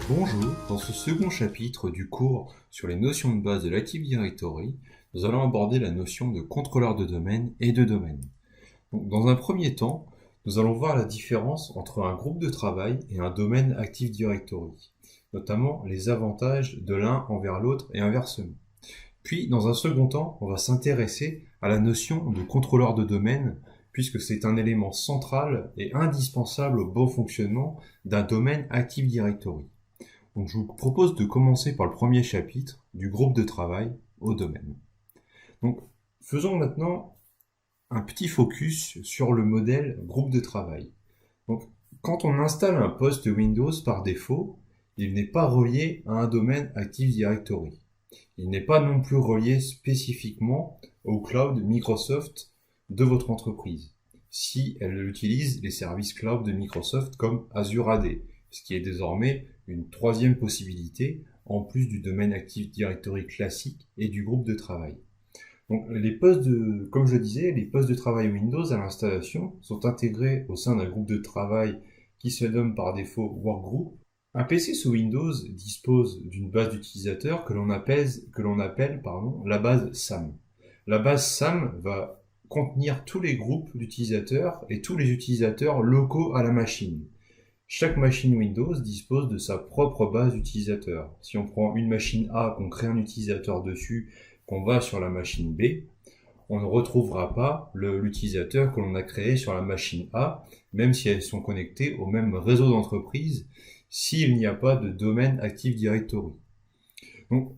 Bonjour, dans ce second chapitre du cours sur les notions de base de l'Active Directory, nous allons aborder la notion de contrôleur de domaine et de domaine. Donc, dans un premier temps, nous allons voir la différence entre un groupe de travail et un domaine Active Directory, notamment les avantages de l'un envers l'autre et inversement. Puis, dans un second temps, on va s'intéresser à la notion de contrôleur de domaine, puisque c'est un élément central et indispensable au bon fonctionnement d'un domaine Active Directory. Donc je vous propose de commencer par le premier chapitre, du groupe de travail au domaine. Donc faisons maintenant un petit focus sur le modèle groupe de travail. Donc quand on installe un poste Windows par défaut, il n'est pas relié à un domaine Active Directory. Il n'est pas non plus relié spécifiquement au cloud Microsoft de votre entreprise, si elle utilise les services cloud de Microsoft comme Azure AD, ce qui est désormais une troisième possibilité en plus du domaine Active Directory classique et du groupe de travail. Donc, comme je disais, les postes de travail Windows à l'installation sont intégrés au sein d'un groupe de travail qui se nomme par défaut Workgroup. Un PC sous Windows dispose d'une base d'utilisateurs que l'on appelle la base SAM. La base SAM va contenir tous les groupes d'utilisateurs et tous les utilisateurs locaux à la machine. Chaque machine Windows dispose de sa propre base d'utilisateurs. Si on prend une machine A, qu'on crée un utilisateur dessus, qu'on va sur la machine B, on ne retrouvera pas l'utilisateur que l'on a créé sur la machine A, même si elles sont connectées au même réseau d'entreprise, s'il n'y a pas de domaine Active Directory. Donc,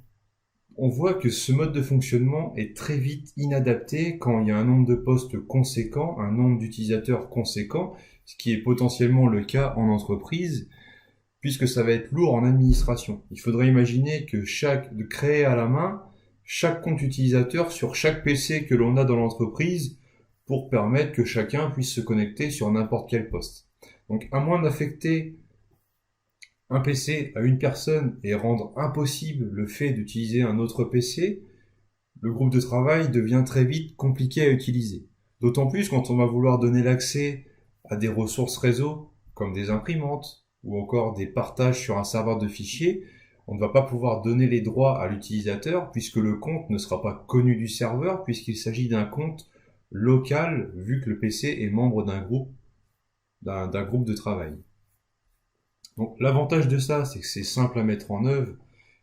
on voit que ce mode de fonctionnement est très vite inadapté quand il y a un nombre de postes conséquent, un nombre d'utilisateurs conséquent, ce qui est potentiellement le cas en entreprise, puisque ça va être lourd en administration. Il faudrait imaginer que de créer à la main chaque compte utilisateur sur chaque PC que l'on a dans l'entreprise pour permettre que chacun puisse se connecter sur n'importe quel poste. Donc, à moins d'affecter un PC à une personne et rendre impossible le fait d'utiliser un autre PC, le groupe de travail devient très vite compliqué à utiliser. D'autant plus quand on va vouloir donner l'accès à des ressources réseau, comme des imprimantes, ou encore des partages sur un serveur de fichiers, on ne va pas pouvoir donner les droits à l'utilisateur puisque le compte ne sera pas connu du serveur puisqu'il s'agit d'un compte local vu que le PC est membre d'un groupe de travail. Donc l'avantage de ça, c'est que c'est simple à mettre en œuvre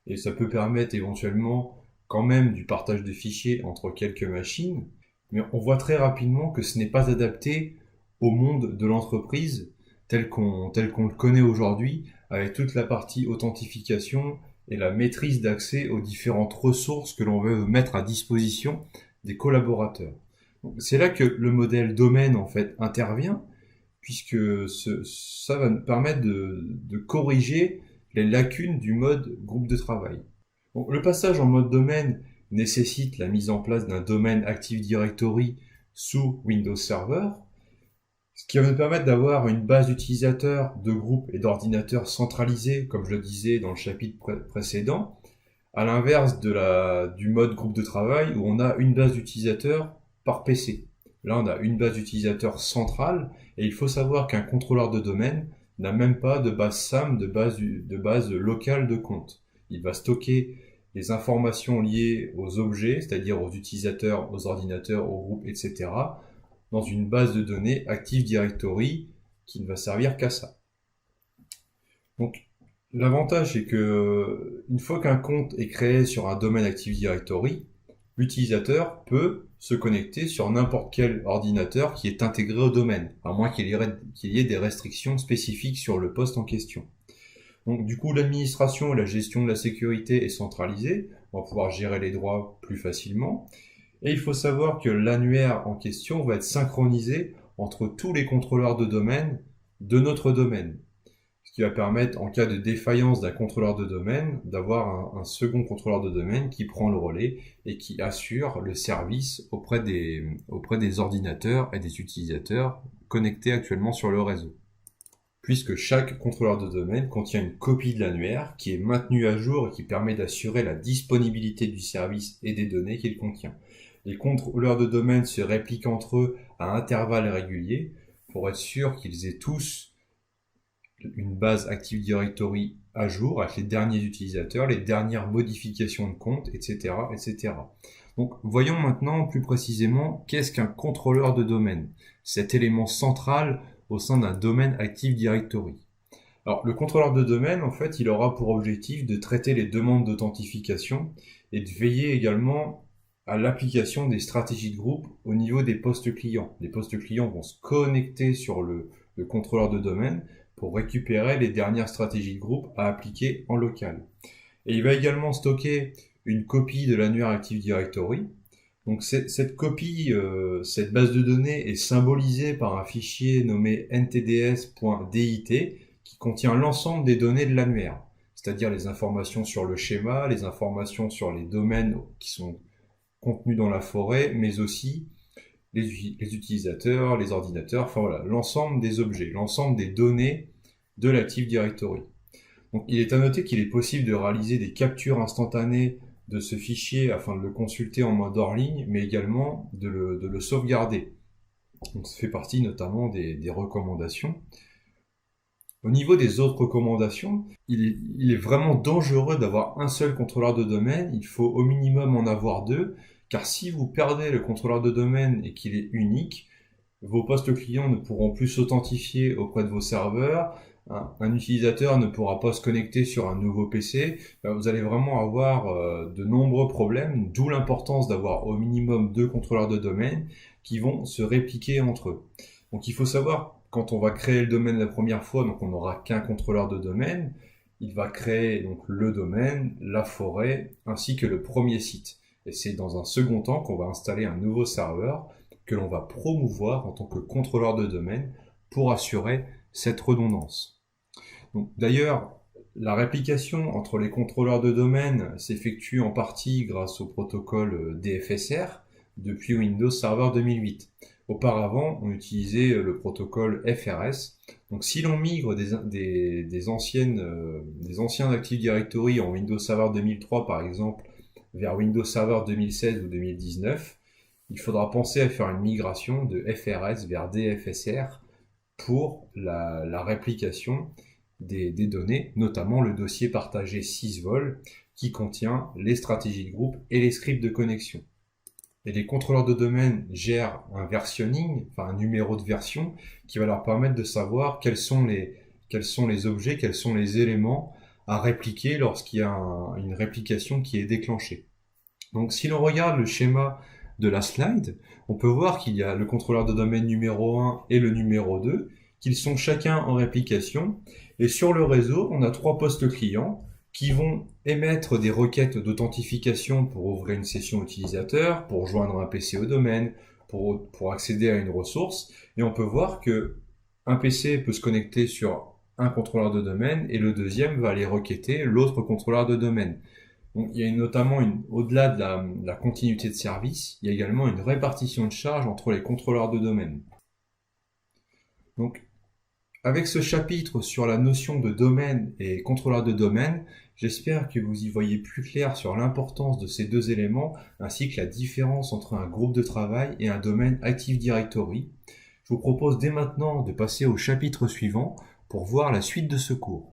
et ça peut permettre éventuellement quand même du partage de fichiers entre quelques machines, mais on voit très rapidement que ce n'est pas adapté au monde de l'entreprise tel qu'on le connaît aujourd'hui, avec toute la partie authentification et la maîtrise d'accès aux différentes ressources que l'on veut mettre à disposition des collaborateurs. C'est là que le modèle domaine en fait intervient, puisque ça va nous permettre de corriger les lacunes du mode groupe de travail. Donc, le passage en mode domaine nécessite la mise en place d'un domaine Active Directory sous Windows Server, ce qui va nous permettre d'avoir une base d'utilisateurs, de groupes et d'ordinateurs centralisés, comme je le disais dans le chapitre précédent, à l'inverse du mode groupe de travail où on a une base d'utilisateurs par PC. Là, on a une base d'utilisateurs centrale et il faut savoir qu'un contrôleur de domaine n'a même pas de base SAM, de base locale de compte. Il va stocker les informations liées aux objets, c'est-à-dire aux utilisateurs, aux ordinateurs, aux groupes, etc., dans une base de données Active Directory qui ne va servir qu'à ça. Donc, l'avantage, c'est que une fois qu'un compte est créé sur un domaine Active Directory, l'utilisateur peut se connecter sur n'importe quel ordinateur qui est intégré au domaine, à moins qu'il y ait des restrictions spécifiques sur le poste en question. Donc du coup, l'administration et la gestion de la sécurité est centralisée, on va pouvoir gérer les droits plus facilement, et il faut savoir que l'annuaire en question va être synchronisé entre tous les contrôleurs de domaine de notre domaine, ce qui va permettre, en cas de défaillance d'un contrôleur de domaine, d'avoir un second contrôleur de domaine qui prend le relais et qui assure le service auprès des ordinateurs et des utilisateurs connectés actuellement sur le réseau. Puisque chaque contrôleur de domaine contient une copie de l'annuaire qui est maintenue à jour et qui permet d'assurer la disponibilité du service et des données qu'il contient. Les contrôleurs de domaine se répliquent entre eux à intervalles réguliers pour être sûr qu'ils aient tous une base Active Directory à jour avec les derniers utilisateurs, les dernières modifications de compte, etc., etc. Donc, voyons maintenant plus précisément qu'est-ce qu'un contrôleur de domaine, cet élément central au sein d'un domaine Active Directory. Alors, le contrôleur de domaine, en fait, il aura pour objectif de traiter les demandes d'authentification et de veiller également à l'application des stratégies de groupe au niveau des postes clients. Les postes clients vont se connecter sur le contrôleur de domaine pour récupérer les dernières stratégies de groupe à appliquer en local. Et il va également stocker une copie de l'annuaire Active Directory. Donc cette copie, cette base de données est symbolisée par un fichier nommé ntds.dit qui contient l'ensemble des données de l'annuaire, c'est-à-dire les informations sur le schéma, les informations sur les domaines qui sont contenus dans la forêt, mais aussi les utilisateurs, les ordinateurs, enfin voilà, l'ensemble des objets, l'ensemble des données de l'Active Directory. Donc il est à noter qu'il est possible de réaliser des captures instantanées de ce fichier afin de le consulter en mode hors ligne, mais également de le sauvegarder. Donc ça fait partie notamment des recommandations. Au niveau des autres recommandations, il est vraiment dangereux d'avoir un seul contrôleur de domaine, il faut au minimum en avoir deux, car si vous perdez le contrôleur de domaine et qu'il est unique, vos postes clients ne pourront plus s'authentifier auprès de vos serveurs, un utilisateur ne pourra pas se connecter sur un nouveau PC, vous allez vraiment avoir de nombreux problèmes, d'où l'importance d'avoir au minimum deux contrôleurs de domaine qui vont se répliquer entre eux. Donc il faut savoir, quand on va créer le domaine la première fois, donc on n'aura qu'un contrôleur de domaine, il va créer donc le domaine, la forêt, ainsi que le premier site. Et c'est dans un second temps qu'on va installer un nouveau serveur que l'on va promouvoir en tant que contrôleur de domaine pour assurer cette redondance. D'ailleurs, la réplication entre les contrôleurs de domaine s'effectue en partie grâce au protocole DFSR depuis Windows Server 2008. Auparavant, on utilisait le protocole FRS. Donc si l'on migre des anciens Active Directory en Windows Server 2003 par exemple vers Windows Server 2016 ou 2019, il faudra penser à faire une migration de FRS vers DFSR pour la réplication des données, notamment le dossier partagé sysvol qui contient les stratégies de groupe et les scripts de connexion. Et les contrôleurs de domaine gèrent un versionning, enfin un numéro de version, qui va leur permettre de savoir quels sont les objets, quels sont les éléments à répliquer lorsqu'il y a une réplication qui est déclenchée. Donc si l'on regarde le schéma de la slide, on peut voir qu'il y a le contrôleur de domaine numéro 1 et le numéro 2, qu'ils sont chacun en réplication. Et sur le réseau, on a trois postes clients qui vont émettre des requêtes d'authentification pour ouvrir une session utilisateur, pour joindre un PC au domaine, pour accéder à une ressource. Et on peut voir que un PC peut se connecter sur un contrôleur de domaine et le deuxième va aller requêter l'autre contrôleur de domaine. Donc, il y a notamment, au-delà de la continuité de service, il y a également une répartition de charges entre les contrôleurs de domaine. Donc, avec ce chapitre sur la notion de domaine et contrôleur de domaine, j'espère que vous y voyez plus clair sur l'importance de ces deux éléments, ainsi que la différence entre un groupe de travail et un domaine Active Directory. Je vous propose dès maintenant de passer au chapitre suivant pour voir la suite de ce cours.